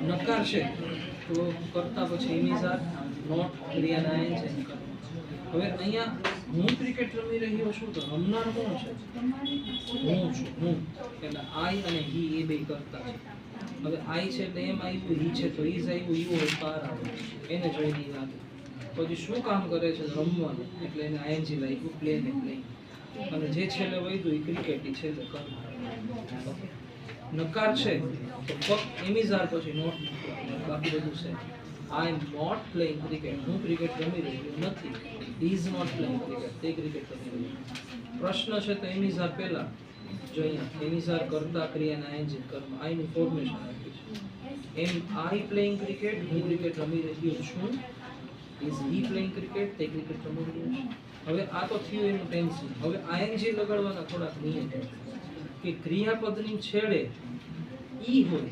નકાર છે તો કરતા પછી ઇમિઝાર નોટ ક્રિયાના આયન છે. હવે અહીંયા હું ક્રિકેટ રમી રહ્યો છું તો રમનાર કોણ છે? હું છું. હું એટલે આઈ અને હી એ બે કરતા છે. હવે આઈ છે એટલે એમ આવ્યું, હી છે તો ઈઝ આવ્યું, યુ હોય પાર આવે એને જોઈને યાદ. પછી શું કામ કરે છે? રમવાનું, એટલે એને આઈએનજી લાગ્યું, પ્લે ને પ્લે. અને જે છેલ્લે વધ્યું એ ક્રિકેટ છે એટલે કરવું. નકાર છે તો ફક્ત ઇમિઝાર પછી નોટ, બાકી બધું છે. આઈ એમ નોટ પ્લેઇંગ ક્રિકેટ, હું ક્રિકેટ રમી રહ્યો નથી. ઇઝ નોટ પ્લેઇંગ ક્રિકેટ, તે ક્રિકેટ રમી રહ્યો. પ્રશ્ન છે તો ઇમિઝાર પહેલા, જો અહીંયા ઇમિઝાર કરતા ક્રિયાના આઈએનજી કર્મ, આઈની ફોર્મેશન આપી છે. એમ આઈ પ્લેઇંગ ક્રિકેટ, હું ક્રિકેટ રમી રહ્યો છું. ઇઝ હી પ્લેઇંગ ક્રિકેટ, તે ક્રિકેટ રમી રહ્યો છે. હવે આ તો થયું એનું ટેન્શન. હવે આઈએનજી લગાડવાના થોડાક નિયમ કે ક્રિયાપદની છેડે ઈ હોય